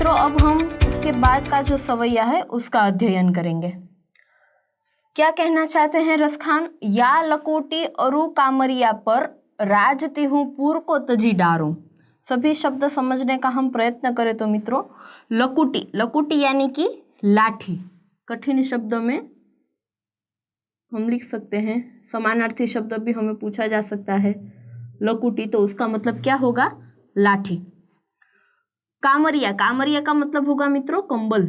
मित्रों अब हम उसके बाद का जो सवैया है उसका अध्ययन करेंगे। क्या कहना चाहते हैं रसखान? या लकोटी अरु कामरिया पर राजती हूँ पूर को तजी डारूं। सभी शब्द समझने का हम प्रयत्न करें तो मित्रों, लकुटी, लकुटी यानी कि लाठी। कठिन शब्दों में हम लिख सकते हैं, समानार्थी शब्द भी हमें पूछा जा सकता है। लकुटी तो उसका मतलब क्या होगा? लाठी। कामरिया, कामरिया का मतलब होगा मित्रों कंबल।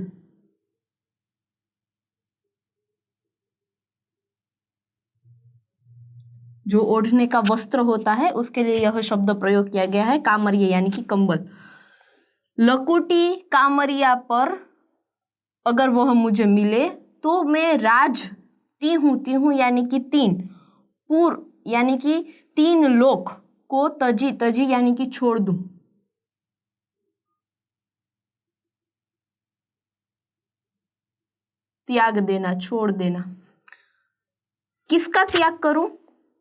जो ओढ़ने का वस्त्र होता है उसके लिए यह शब्द प्रयोग किया गया है, कामरिया यानी कि कंबल। लकुटी कामरिया पर अगर वह मुझे मिले तो मैं राज ती हूँ यानी कि तीन, पूर यानी कि तीन लोक को तजी, तजी यानी कि छोड़ दूं। त्याग देना, छोड़ देना। किसका त्याग करूं?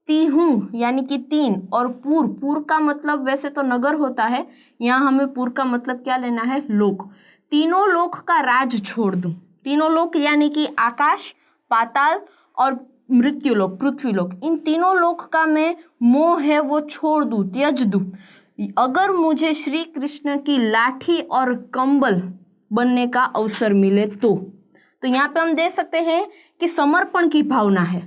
ती हूं यानी कि तीन, और पूर, पूर का मतलब वैसे तो नगर होता है, यहां हमें पूर का मतलब क्या लेना है? लोक। तीनों लोक का राज छोड़ दूं। तीनों लोक यानी कि आकाश, पाताल और मृत्युलोक, पृथ्वीलोक, इन तीनों लोक का मैं मोह है वो छोड़ दूं, त्यज दूं, अगर मुझे श्री कृष्ण की लाठी और कंबल बनने का अवसर मिले तो यहाँ पे हम देख सकते हैं कि समर्पण की भावना है।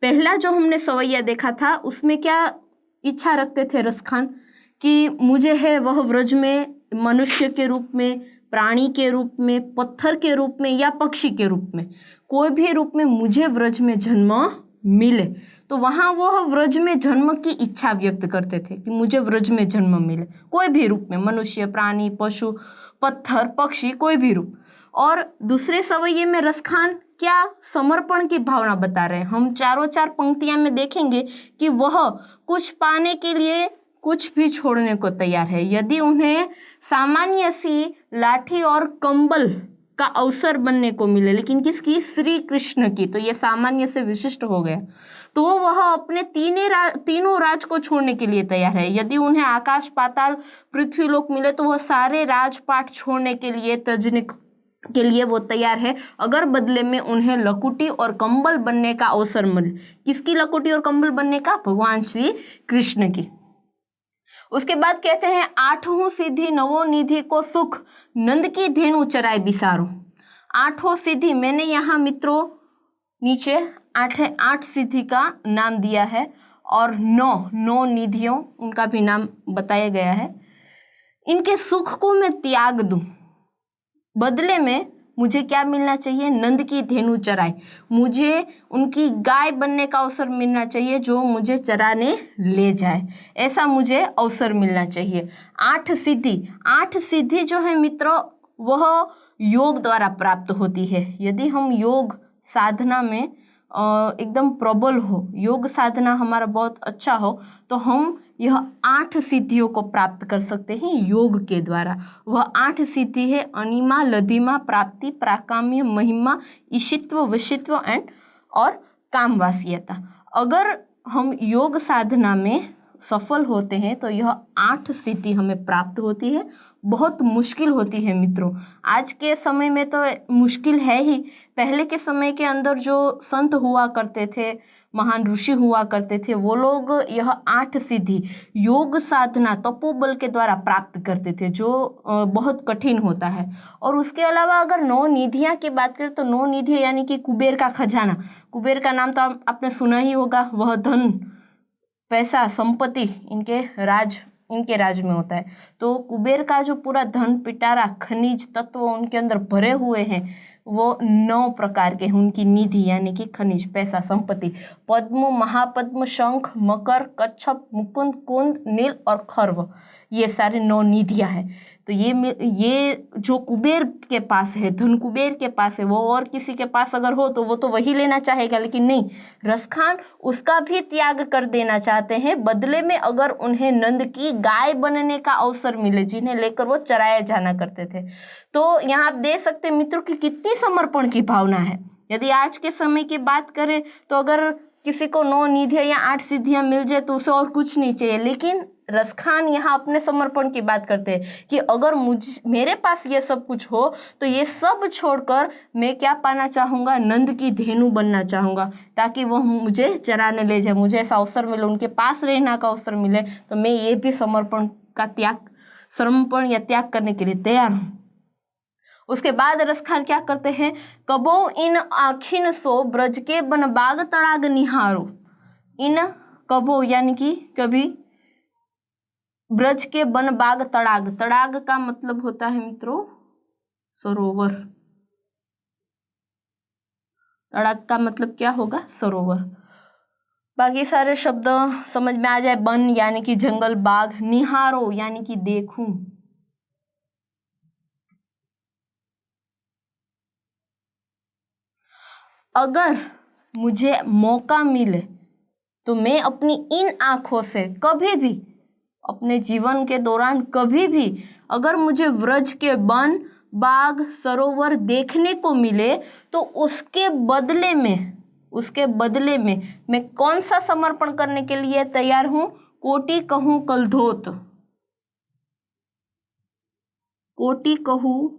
पहला जो हमने सवैया देखा था उसमें क्या इच्छा रखते थे रसखान कि मुझे है वह व्रज में मनुष्य के रूप में, प्राणी के रूप में, पत्थर के रूप में या पक्षी के रूप में, कोई भी रूप में मुझे व्रज में जन्म मिले। तो वहाँ वह व्रज में जन्म की इच्छा व्यक्त करते थे कि मुझे व्रज में जन्म मिले, कोई भी रूप में, मनुष्य, प्राणी, पशु, पत्थर, पक्षी, कोई भी रूप। और दूसरे सवैये में रसखान क्या समर्पण की भावना बता रहे हैं। हम चारों चार पंक्तियां में देखेंगे कि वह कुछ पाने के लिए कुछ भी छोड़ने को तैयार है। यदि उन्हें सामान्य सी लाठी और कंबल का अवसर बनने को मिले, लेकिन किसकी? श्री कृष्ण की, तो ये सामान्य से विशिष्ट हो गया, तो वह अपने तीनों राज को छोड़ने के लिए तैयार है। यदि उन्हें आकाश, पाताल, पृथ्वीलोक मिले तो वह सारे राजपाट छोड़ने के लिए, तजने के लिए वो तैयार है, अगर बदले में उन्हें लकुटी और कंबल बनने का अवसर मिले। किसकी लकुटी और कंबल बनने का? भगवान श्री कृष्ण की। उसके बाद कहते हैं, आठों सिद्धि नवो निधि को सुख नंद की धेनु चराय बिसारो। आठों सिद्धि, मैंने यहाँ मित्रों नीचे आठ सिद्धि का नाम दिया है और नौ निधियों उनका भी नाम बताया गया है। इनके सुख को मैं त्याग दूं, बदले में मुझे क्या मिलना चाहिए? नंद की धेनु चराए, मुझे उनकी गाय बनने का अवसर मिलना चाहिए जो मुझे चराने ले जाए, ऐसा मुझे अवसर मिलना चाहिए। आठ सिद्धि जो है मित्रों वह योग द्वारा प्राप्त होती है। यदि हम योग साधना में एकदम प्रबल हो, योग साधना हमारा बहुत अच्छा हो, तो हम यह 8 सिद्धियों को प्राप्त कर सकते हैं योग के द्वारा। वह 8 सिद्धि है अनिमा, लधिमा, प्राप्ति, प्राकाम्य, महिमा, ईशित्व, वशित्व एंड और कामवासियता। अगर हम योग साधना में सफल होते हैं तो यह 8 सिद्धि हमें प्राप्त होती है। बहुत मुश्किल होती है मित्रों, आज के समय में तो मुश्किल है ही, पहले के समय के अंदर जो संत हुआ करते थे, महान ऋषि हुआ करते थे, वो लोग यह 8 सिद्धि योग साधना तपोबल के द्वारा प्राप्त करते थे, जो बहुत कठिन होता है। और उसके अलावा अगर 9 निधियाँ की बात करें तो 9 निधि यानी कि कुबेर का खजाना, कुबेर का नाम तो आपने सुना ही होगा, वह धन, पैसा, संपत्ति इनके राज में होता है। तो कुबेर का जो पूरा धन पिटारा, खनिज तत्व उनके अंदर भरे हुए हैं, वो 9 प्रकार के, उनकी निधि यानी कि खनिज, पैसा, संपत्ति, पद्म, महापद्म, शंख, मकर, कच्छप, मुकुंद, कुंद, नील और खर्व, ये सारे 9 निधियाँ हैं। तो ये जो कुबेर के पास है, धन कुबेर के पास है, वो और किसी के पास अगर हो तो वो तो वही लेना चाहेगा, लेकिन नहीं, रसखान उसका भी त्याग कर देना चाहते हैं। बदले में अगर उन्हें नंद की गाय बनने का अवसर मिले, जिन्हें लेकर वो चराया जाना करते थे, तो यहाँ आप देख सकते हैं मित्रों की कितनी समर्पण की भावना है। यदि आज के समय की बात करें तो अगर किसी को 9 निधियाँ या 8 सिद्धियाँ मिल जाए तो उसे और कुछ नहीं चाहिए, लेकिन रसखान यहाँ अपने समर्पण की बात करते हैं कि अगर मेरे पास ये सब कुछ हो तो ये सब छोड़कर मैं क्या पाना चाहूँगा, नंद की धेनु बनना चाहूँगा, ताकि वह मुझे चराने ले जाए, मुझे ऐसा अवसर मिले, उनके पास रहना का अवसर मिले, तो मैं ये भी समर्पण या त्याग करने के लिए तैयार हूँ। उसके बाद रसखान क्या करते हैं, कबो इन आखिन सो ब्रज के बन बाग तड़ाग निहारो। इन कबो यानी कि कभी, ब्रज के बन बाग तड़ाग, तड़ाग का मतलब होता है मित्रों सरोवर। तड़ाग का मतलब क्या होगा, सरोवर। बाकी सारे शब्द समझ में आ जाए। बन यानी कि जंगल, बाग, निहारो यानी कि देखूं। अगर मुझे मौका मिले तो मैं अपनी इन आंखों से कभी भी, अपने जीवन के दौरान कभी भी, अगर मुझे व्रज के वन, बाग, सरोवर देखने को मिले तो उसके बदले में मैं कौन सा समर्पण करने के लिए तैयार हूं, कोटि कहूं कलधोत। कोटि कहूं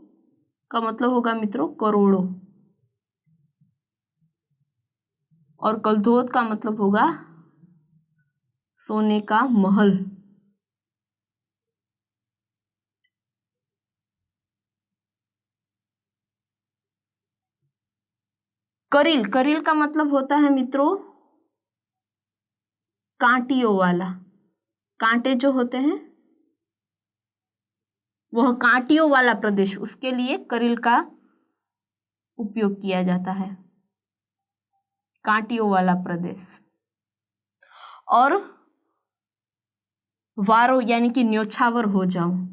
का मतलब होगा मित्रों करोड़ों, और कलधोत का मतलब होगा सोने का महल। करील, करील का मतलब होता है मित्रों कांटियों वाला। कांटे जो होते हैं वह कांटियों वाला प्रदेश, उसके लिए करील का उपयोग किया जाता है, कांटियों वाला प्रदेश। और वारो यानी कि न्योछावर हो जाऊं।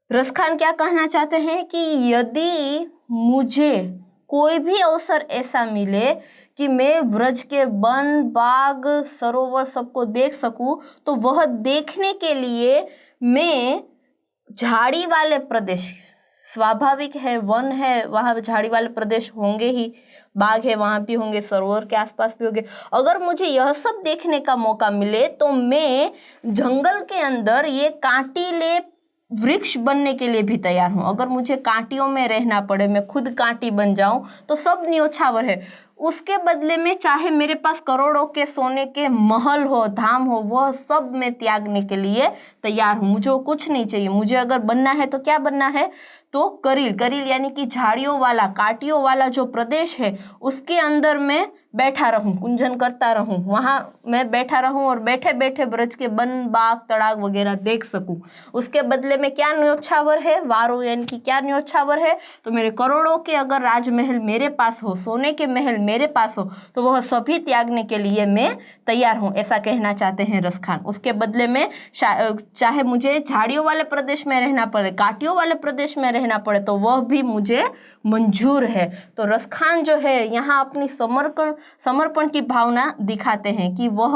रसखान क्या कहना चाहते हैं कि यदि मुझे कोई भी अवसर ऐसा मिले कि मैं व्रज के वन, बाग, सरोवर सबको देख सकूं, तो वह देखने के लिए मैं झाड़ी वाले प्रदेश, स्वाभाविक है वन है वहाँ झाड़ी वाले प्रदेश होंगे ही, बाग है वहाँ भी होंगे, सरोवर के आसपास भी होंगे, अगर मुझे यह सब देखने का मौका मिले तो मैं जंगल के अंदर ये कांटीले वृक्ष बनने के लिए भी तैयार हूँ। अगर मुझे कांटियों में रहना पड़े, मैं खुद कांटी बन जाऊं, तो सब न्योछावर है। उसके बदले में चाहे मेरे पास करोड़ों के सोने के महल हो, धाम हो, वह सब मैं त्यागने के लिए तैयार हूँ। मुझे कुछ नहीं चाहिए। मुझे अगर बनना है तो क्या बनना है, तो करील, करील यानी कि झाड़ियों वाला, कांटियों वाला जो प्रदेश है उसके अंदर मैं बैठा रहूं, कुंजन करता रहूं, वहां मैं बैठा रहूं और बैठे बैठे ब्रज के वन, बाग, तड़ाग वगैरह देख सकूं। उसके बदले में क्या न्योछावर है, वारो यानी कि क्या न्योछावर है, तो मेरे करोड़ों के अगर राजमहल मेरे पास हो, सोने के महल मेरे पास हो, तो वह सभी त्यागने के लिए मैं तैयार हूं, ऐसा कहना चाहते हैं रसखान। उसके बदले में चाहे मुझे झाड़ियों वाले प्रदेश में रहना पड़े, कांटियों वाले प्रदेश में रहना पड़े, तो वह भी मुझे मंजूर है। तो रसखान जो है यहाँ अपनी समर्पण की भावना दिखाते हैं कि वह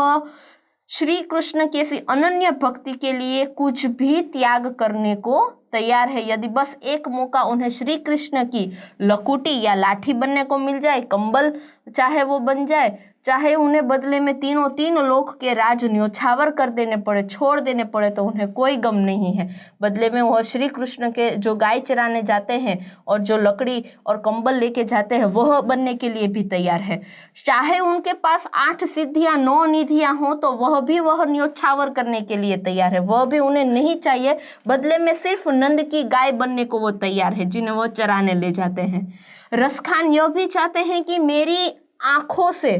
श्री कृष्ण की ऐसी अनन्य भक्ति के लिए कुछ भी त्याग करने को तैयार है। यदि बस एक मौका उन्हें श्री कृष्ण की लकुटी या लाठी बनने को मिल जाए, कंबल चाहे वो बन जाए, चाहे उन्हें बदले में तीन लोक के राज न्योछावर कर देने पड़े, छोड़ देने पड़े, तो उन्हें कोई गम नहीं है। बदले में वह श्री कृष्ण के जो गाय चराने जाते हैं और जो लकड़ी और कंबल लेके जाते हैं वह बनने के लिए भी तैयार है। चाहे उनके पास 8 सिद्धियां 9 निधियां हो तो वह न्योछावर करने के लिए तैयार है। वह भी उन्हें नहीं चाहिए, बदले में सिर्फ नंद की गाय बनने को वो तैयार है जिन्हें वो चराने ले जाते हैं। रसखान यह भी चाहते हैं कि मेरी आंखों से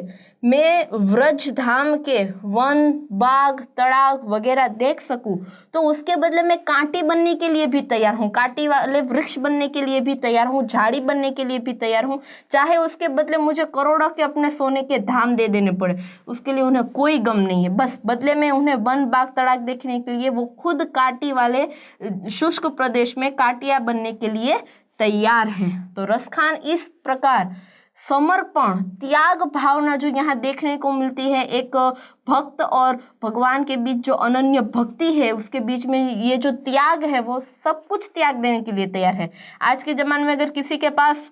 मैं व्रज धाम के वन, बाग, तड़ाग वगैरह देख सकूं, तो उसके बदले मैं कांटी बनने के लिए भी तैयार हूँ, कांटी वाले वृक्ष बनने के लिए भी तैयार हूँ, झाड़ी बनने के लिए भी तैयार हूँ। चाहे उसके बदले मुझे करोड़ों के अपने सोने के धाम दे देने पड़े, उसके लिए उन्हें कोई गम नहीं है। बस बदले में उन्हें वन, बाग, तड़ाग देखने के लिए वो खुद कांटी वाले शुष्क प्रदेश में कांटिया बनने के लिए तैयार हैं। तो रसखान इस प्रकार समर्पण, त्याग भावना जो यहाँ देखने को मिलती है, एक भक्त और भगवान के बीच जो अनन्य भक्ति है उसके बीच में ये जो त्याग है वो सब कुछ त्याग देने के लिए तैयार है। आज के ज़माने में अगर किसी के पास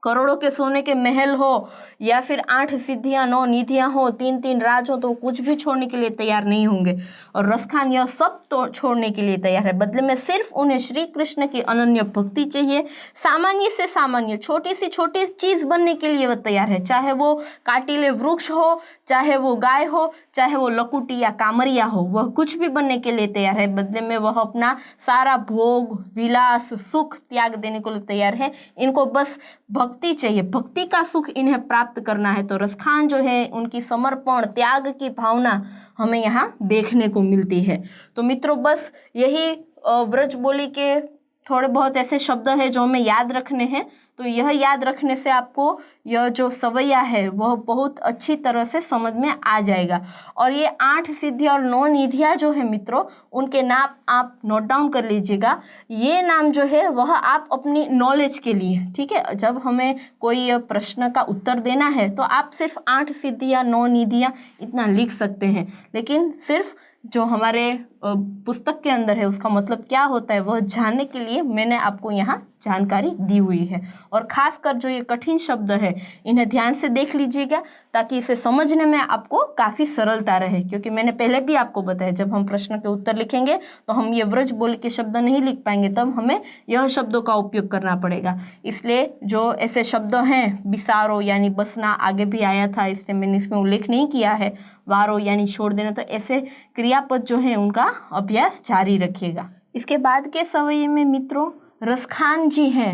करोड़ों के सोने के महल हो या फिर 8 सिद्धियां 9 निधियां हो, 3 राज हो, तो कुछ भी छोड़ने के लिए तैयार नहीं होंगे। और रसखान यह सब तो छोड़ने के लिए तैयार है। बदले में सिर्फ उन्हें श्री कृष्ण की अनन्य भक्ति चाहिए। सामान्य से सामान्य छोटी सी छोटी चीज बनने के लिए वह तैयार है, चाहे वो काटिले वृक्ष हो, चाहे वो गाय हो, चाहे वो लकुटी या कामरिया हो, वह कुछ भी बनने के लिए तैयार है। बदले में वह अपना सारा भोग विलास सुख त्याग देने को तैयार है। इनको बस भक्ति चाहिए, भक्ति का सुख इन्हें प्राप्त करना है। तो रसखान जो है उनकी समर्पण त्याग की भावना हमें यहाँ देखने को मिलती है। तो मित्रों बस यही ब्रज बोली के थोड़े बहुत ऐसे शब्द है जो हमें याद रखने हैं। तो यह याद रखने से आपको यह जो सवैया है वह बहुत अच्छी तरह से समझ में आ जाएगा। और ये 8 सिद्धि और 9 निधियाँ जो है मित्रों, उनके नाम आप नोट डाउन कर लीजिएगा। ये नाम जो है वह आप अपनी नॉलेज के लिए, ठीक है, जब हमें कोई प्रश्न का उत्तर देना है तो आप सिर्फ 8 सिद्धियाँ 9 निधियाँ इतना लिख सकते हैं, लेकिन सिर्फ जो हमारे पुस्तक के अंदर है उसका मतलब क्या होता है वह जानने के लिए मैंने आपको यहाँ जानकारी दी हुई है। और ख़ासकर जो ये कठिन शब्द है इन्हें ध्यान से देख लीजिएगा ताकि इसे समझने में आपको काफ़ी सरलता रहे। क्योंकि मैंने पहले भी आपको बताया जब हम प्रश्न के उत्तर लिखेंगे तो हम ये व्रज बोली के शब्द नहीं लिख पाएंगे, तब हमें यह शब्दों का उपयोग करना पड़ेगा। इसलिए जो ऐसे शब्द हैं, बिसारो यानी बसना आगे भी आया था, इसलिए मैंने इसमें उल्लेख नहीं किया है। वारो यानी छोड़ देना, तो ऐसे क्रियापद जो है उनका अभ्यास जारी रखिएगा। इसके बाद के सवैये में मित्रों रसखान जी हैं,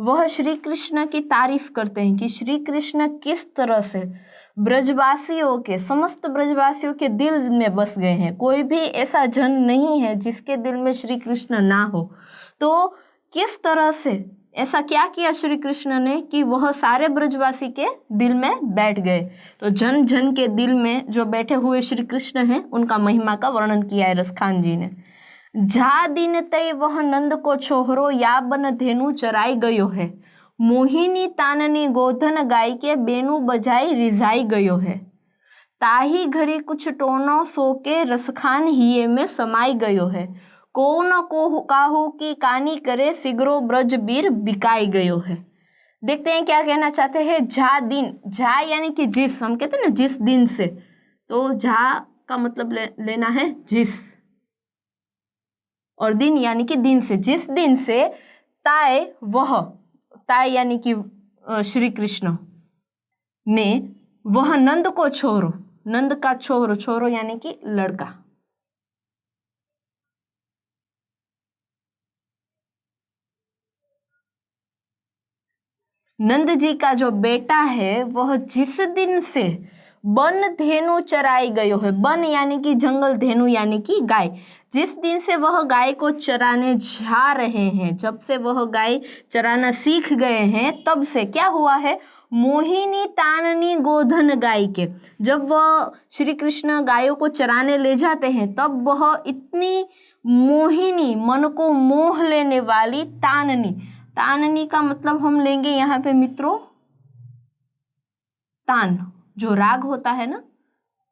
वह श्री कृष्ण की तारीफ करते हैं कि श्री कृष्ण किस तरह से ब्रजवासियों के, समस्त ब्रजवासियों के दिल में बस गए हैं। कोई भी ऐसा जन नहीं है जिसके दिल में श्री कृष्ण ना हो। तो किस तरह से ऐसा क्या किया श्री कृष्ण ने कि वह सारे ब्रजवासी के दिल में बैठ गए। तो जन जन के दिल में जो बैठे हुए श्री कृष्ण हैं उनका महिमा का वर्णन किया है रसखान जी ने। जा दिन तय वह नंद को छोहरो या बन धेनु चराई गयो है, मोहिनी ताननी गोधन गाय के बेनु बजाई रिझाई गयो है, ताही घरी कुछ टोनो सो के रसखान हिये में समाई गयो है, को न को काहू की कानी करे सिगरो ब्रज बीर बिकाई गयो है। देखते हैं क्या कहना चाहते हैं। जा दिन, जा यानी कि जिस, हम कहते हैं ना जिस दिन से, तो जा का मतलब लेना है जिस, और दिन यानी कि दिन से, जिस दिन से ताय वह, ताय यानी कि श्री कृष्ण ने वह नंद को छोरो, नंद का छोरो, छोरो यानी कि लड़का, नंद जी का जो बेटा है वह जिस दिन से बन धेनु चराई गयो है, बन यानी कि जंगल, धेनु यानी कि गाय, जिस दिन से वह गाय को चराने जा रहे हैं, जब से वह गाय चराना सीख गए हैं तब से क्या हुआ है, मोहिनी ताननी गोधन गाय के, जब वह श्री कृष्ण गायों को चराने ले जाते हैं तब वह इतनी मोहिनी, मन को मोह लेने वाली ताननी, ताननी का मतलब हम लेंगे यहाँ पे मित्रों तान, जो राग होता है ना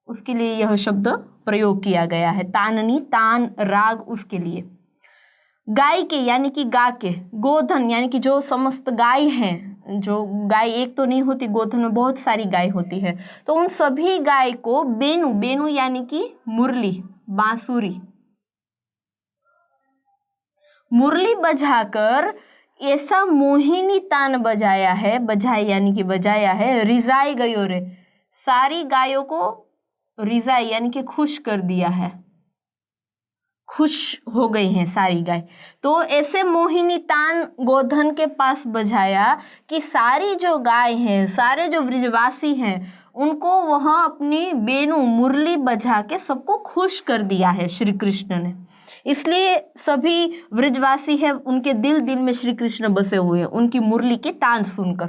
उसके लिए यह शब्द प्रयोग किया गया है। ताननी, तान राग, उसके लिए। गाय के यानी कि गा के, गोधन यानी कि जो समस्त गाय हैं, जो गाय एक तो नहीं होती, गोधन में बहुत सारी गाय होती है, तो उन सभी गाय को बेनु, बेनु यानी कि मुरली, बांसुरी, मुरली बजाकर ऐसा मोहिनी तान बजाया है, बजाई यानी कि बजाया है, रिजाई गयो रे, सारी गायों को रिजाई यानी कि खुश कर दिया है, खुश हो गई हैं सारी गाय। तो ऐसे मोहिनी तान गोधन के पास बजाया कि सारी जो गाय हैं, सारे जो ब्रजवासी हैं, उनको वह अपनी बेनु मुरली बजा के सबको खुश कर दिया है श्री कृष्ण ने। इसलिए सभी ब्रजवासी है उनके दिल दिल में श्री कृष्ण बसे हुए हैं उनकी मुरली के तान सुनकर।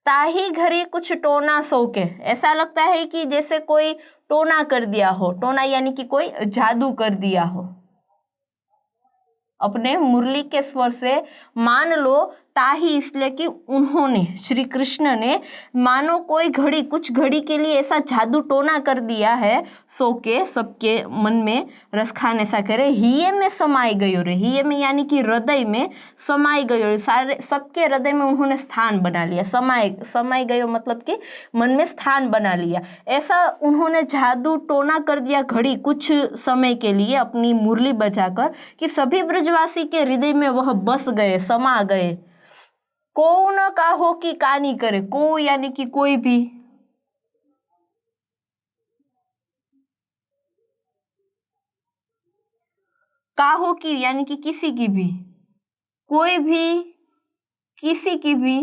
ताही घड़ी कुछ टोना सोके, ऐसा लगता है कि जैसे कोई टोना कर दिया हो, टोना यानी कि कोई जादू कर दिया हो, अपने मुरली के स्वर से मान लो ताही इसलिए कि उन्होंने, श्री कृष्ण ने मानो कोई घड़ी, कुछ घड़ी के लिए ऐसा जादू टोना कर दिया है सो के सबके मन में रसखान ऐसा करे हिये में समाई गयो रे, हिये में यानी कि हृदय में समाई गयो रे, सारे सबके हृदय में उन्होंने स्थान बना लिया। समाई गयो मतलब कि मन में स्थान बना लिया। ऐसा उन्होंने जादू टोना कर दिया घड़ी कुछ समय के लिए अपनी मुरली बजाकर कि सभी ब्रजवासी के हृदय में वह बस गए, समा गए। को न काहो कि कानी करे, को यानी कि कोई भी, काहो की यानी कि किसी की भी, कोई भी, किसी की भी,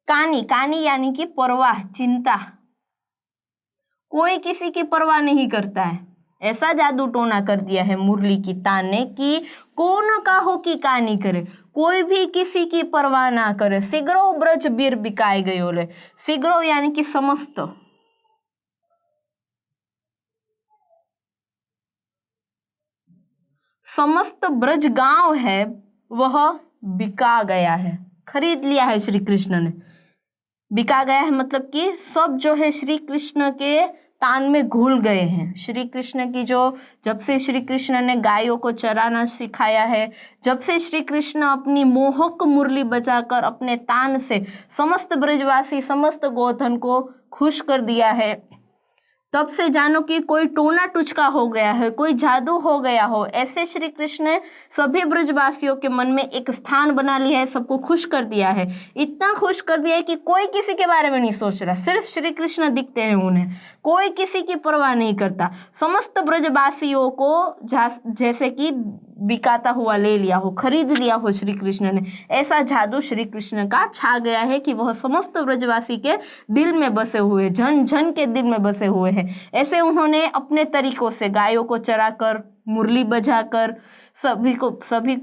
कानी, कानी यानी कि परवाह, चिंता, कोई किसी की परवाह नहीं करता है। ऐसा जादू टोना कर दिया है मुरली की तान ने कि कौन काहो की कानी करे, कोई भी किसी की परवाह ना करे। शीघ्रो ब्रज बीर बिकाए गयो ले, शीघ्रो यानी कि समस्त, समस्त ब्रज गांव है वह बिका गया है, खरीद लिया है श्री कृष्ण ने। बिका गया है मतलब कि सब जो है श्री कृष्ण के तान में घुल गए हैं। श्री कृष्ण की जो, जब से श्री कृष्ण ने गायों को चराना सिखाया है, जब से श्री कृष्ण अपनी मोहक मुरली बजाकर अपने तान से समस्त ब्रजवासी, समस्त गोधन को खुश कर दिया है, तब से जानो कि कोई टोना टुचका हो गया है, कोई जादू हो गया हो। ऐसे श्री कृष्ण ने सभी ब्रजवासियों के मन में एक स्थान बना लिया है, सबको खुश कर दिया है। इतना खुश कर दिया है कि कोई किसी के बारे में नहीं सोच रहा, सिर्फ श्री कृष्ण दिखते हैं उन्हें, कोई किसी की परवाह नहीं करता। समस्त ब्रजवासियों को जैसे कि बिकाता हुआ ले लिया हो, खरीद लिया हो श्री कृष्ण ने। ऐसा जादू श्री कृष्ण का छा गया है कि वह समस्त ब्रजवासी के दिल में बसे हुए, जन जन के दिल में बसे हुए हैं। ऐसे उन्होंने अपने तरीकों से गायों को चराकर, मुरली बजाकर सभी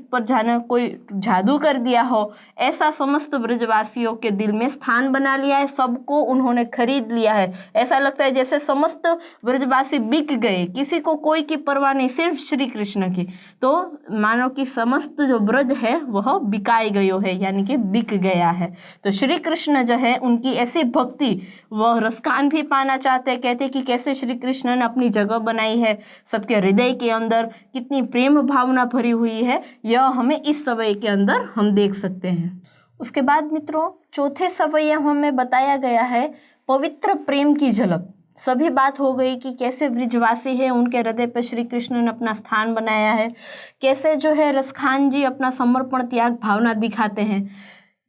पर जाने कोई जादू कर दिया हो। ऐसा समस्त ब्रजवासियों के दिल में स्थान बना लिया है, सबको उन्होंने खरीद लिया है। ऐसा लगता है जैसे समस्त ब्रजवासी बिक गए, किसी को कोई की परवाह नहीं, सिर्फ श्री कृष्ण की। तो मानो कि समस्त जो ब्रज है वह बिकाई गयो है, यानी कि बिक गया है। तो श्री कृष्ण जो है उनकी ऐसी भक्ति, वह रसखान भी पाना चाहते हैं। कहते कि कैसे श्री कृष्ण ने अपनी जगह बनाई है सबके हृदय के अंदर, कितनी प्रेम भावना भरी हुई है, यह हमें इस सवय के अंदर हम देख सकते हैं। उसके बाद मित्रों चौथे सवय हमें बताया गया है पवित्र प्रेम की झलक। सभी बात हो गई कि कैसे ब्रिजवासी है उनके हृदय पर श्री कृष्ण ने अपना स्थान बनाया है, कैसे जो है रसखान जी अपना समर्पण त्याग भावना दिखाते हैं।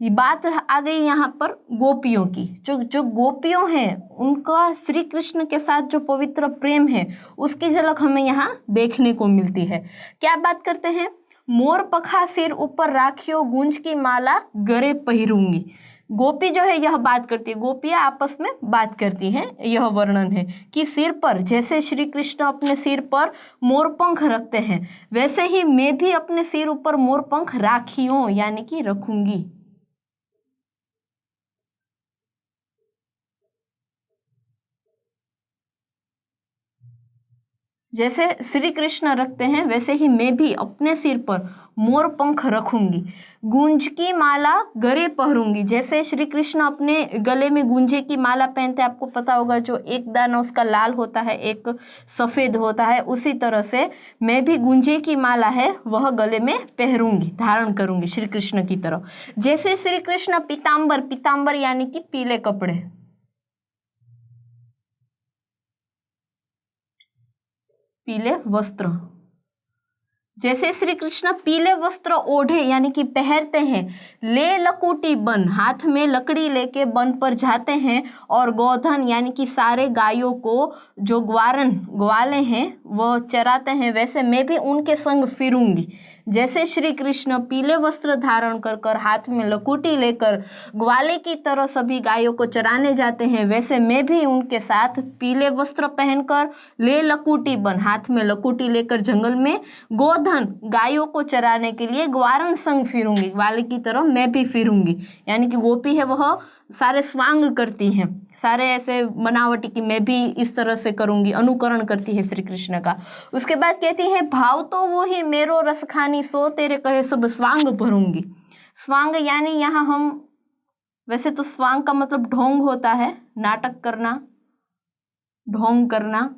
ये बात आ गई यहाँ पर गोपियों की। जो गोपियों हैं उनका श्री कृष्ण के साथ जो पवित्र प्रेम है उसकी झलक हमें यहाँ देखने को मिलती है। क्या बात करते हैं, मोर पखा सिर ऊपर राखियो गूंज की माला गरे पहिरूंगी। गोपी जो है यह बात करती है, गोपियाँ आपस में बात करती हैं। यह वर्णन है कि सिर पर, जैसे श्री कृष्ण अपने सिर पर मोरपंख रखते हैं, वैसे ही मैं भी अपने सिर ऊपर मोरपंख राखियों यानी कि रखूंगी। जैसे श्री कृष्ण रखते हैं वैसे ही मैं भी अपने सिर पर मोर पंख रखूंगी। गूंज की माला गले पहरूंगी, जैसे श्री कृष्ण अपने गले में गूंजे की माला पहनते हैं, आपको पता होगा, जो एक दाना उसका लाल होता है एक सफ़ेद होता है, उसी तरह से मैं भी गूंजे की माला है वह गले में पहरूंगी, धारण करूंगी श्री कृष्ण की तरह। जैसे श्री कृष्ण पीताम्बर, पीताम्बर यानी कि पीले कपड़े, पीले वस्त्र, जैसे श्री कृष्ण पीले वस्त्र ओढ़े यानी कि पहनते हैं। ले लकुटी बन, हाथ में लकड़ी लेके वन पर जाते हैं और गोधन यानी कि सारे गायों को जो ग्वाले हैं वो चराते हैं, वैसे मैं भी उनके संग फिरूंगी। जैसे श्री कृष्ण पीले वस्त्र धारण कर कर हाथ में लकुटी लेकर ग्वाले की तरह सभी गायों को चराने जाते हैं, वैसे मैं भी उनके साथ पीले वस्त्र पहनकर ले लकुटी बन, हाथ में लकुटी लेकर जंगल में गोधन गायों को चराने के लिए ग्वारन संग फिरूंगी, ग्वाले की तरह मैं भी फिरूंगी। यानी कि गोपी है वह सारे स्वांग करती हैं, सारे ऐसे बनावटी कि मैं भी इस तरह से करूंगी, अनुकरण करती है श्री कृष्ण का। उसके बाद कहती है भाव तो वो ही मेरो रस खानी, सो तेरे कहे सब स्वांग भरूंगी। स्वांग यानी यहाँ हम, वैसे तो स्वांग का मतलब ढोंग होता है, नाटक करना, ढोंग करना।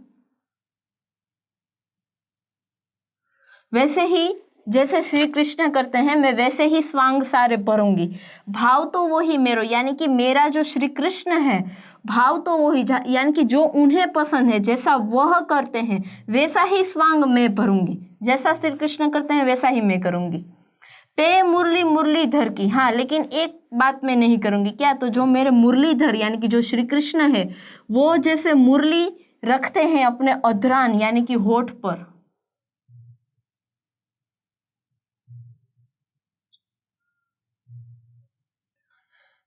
वैसे ही जैसे श्री कृष्ण करते हैं मैं वैसे ही स्वांग सारे भरूंगी। भाव तो वो ही मेरो, यानी कि मेरा जो श्री कृष्ण है भाव तो वो ही, यानी कि जो उन्हें पसंद है जैसा वह करते हैं वैसा ही स्वांग मैं भरूंगी, जैसा श्री कृष्ण करते हैं वैसा ही मैं करूंगी। ते मुरली मुरलीधर की, हाँ लेकिन एक बात मैं नहीं करूंगी, क्या? तो जो मेरे मुरलीधर यानी कि जो श्री कृष्ण है वो जैसे मुरली रखते हैं अपने अधरान यानी कि होठ पर,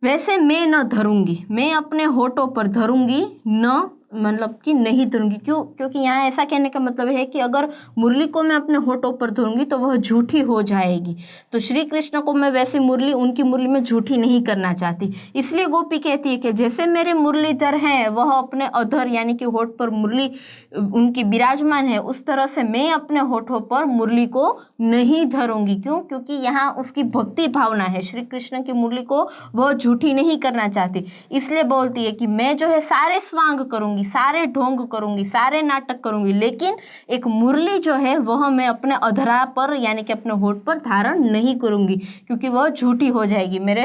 वैसे मैं न धरूंगी, मैं अपने होठों पर धरूंगी, न मतलब कि नहीं धरूंगी। क्यों? क्योंकि यहाँ ऐसा कहने का मतलब है कि अगर मुरली को मैं अपने होठों पर धरूंगी तो वह झूठी हो जाएगी। तो श्री कृष्ण को मैं वैसी मुरली, उनकी मुरली में झूठी नहीं करना चाहती, इसलिए गोपी कहती है कि जैसे मेरे मुरलीधर हैं वह अपने अधर यानी कि होठ पर मुरली उनकी विराजमान है, उस तरह से मैं अपने होठों पर मुरली को नहीं धरूंगी। क्यों? क्योंकि यहाँ उसकी भक्ति भावना है, श्री कृष्ण की मुरली को वह झूठी नहीं करना चाहती, इसलिए बोलती है कि मैं जो है सारे स्वांग करूंगी, सारे ढोंग करूंगी, सारे नाटक करूंगी, लेकिन एक मुरली जो है वह मैं अपने अधरा पर यानी कि अपने होठ पर धारण नहीं करूंगी, क्योंकि वह झूठी हो जाएगी। मेरे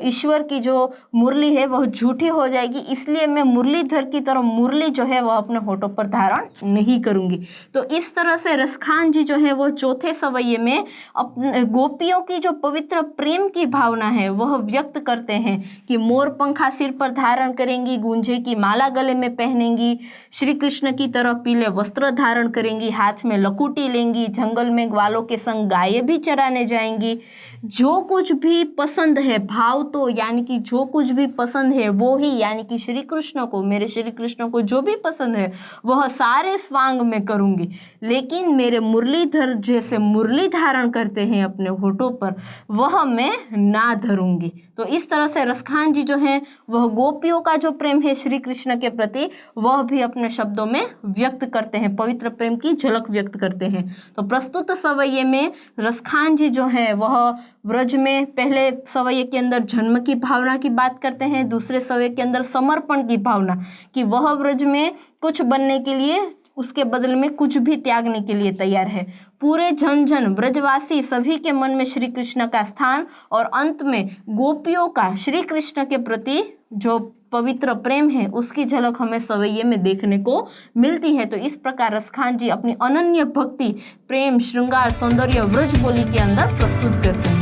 ईश्वर की जो मुरली है वह झूठी हो जाएगी, इसलिए मैं मुरलीधर की तरह मुरली जो है वह अपने होठों पर धारण नहीं करूंगी। तो इस तरह से रसखान जी जो है वो चौथे सवैये में अपने गोपियों की जो पवित्र प्रेम की भावना है वह व्यक्त करते हैं कि मोर पंखा सिर पर धारण करेंगी, गूंजे की माला गले में पहनेंगी, श्री कृष्ण की तरह पीले वस्त्र धारण करेंगी, हाथ में लकुटी लेंगी, जंगल में ग्वालों के संग गायें भी चराने जाएंगी। जो कुछ भी पसंद है, भाव तो यानी कि जो कुछ भी पसंद है वो ही, यानी कि श्री कृष्ण को, मेरे श्री कृष्ण को जो भी पसंद है वह सारे स्वांग में करूंगी, लेकिन मेरे मुरलीधर जैसे मुरली धारण करते हैं अपने होठों पर वह मैं ना धरूंगी। तो इस तरह से रसखान जी जो हैं वह गोपियों का जो प्रेम है श्री कृष्ण के प्रति वह भी अपने शब्दों में व्यक्त करते हैं, पवित्र प्रेम की झलक व्यक्त करते हैं। तो प्रस्तुत सवैये में रसखान जी जो है वह व्रज में पहले सवैये के अंदर जन्म की भावना की बात करते हैं, दूसरे सवैये के अंदर समर्पण की भावना कि वह व्रज में कुछ बनने के लिए, उसके बदले में कुछ भी त्यागने के लिए तैयार है। पूरे जन जन ब्रजवासी सभी के मन में श्री कृष्ण का स्थान, और अंत में गोपियों का श्री कृष्ण के प्रति जो पवित्र प्रेम है उसकी झलक हमें सवैये में देखने को मिलती है। तो इस प्रकार रसखान जी अपनी अनन्य भक्ति, प्रेम, श्रृंगार, सौंदर्य व्रज बोली के अंदर प्रस्तुत करते हैं।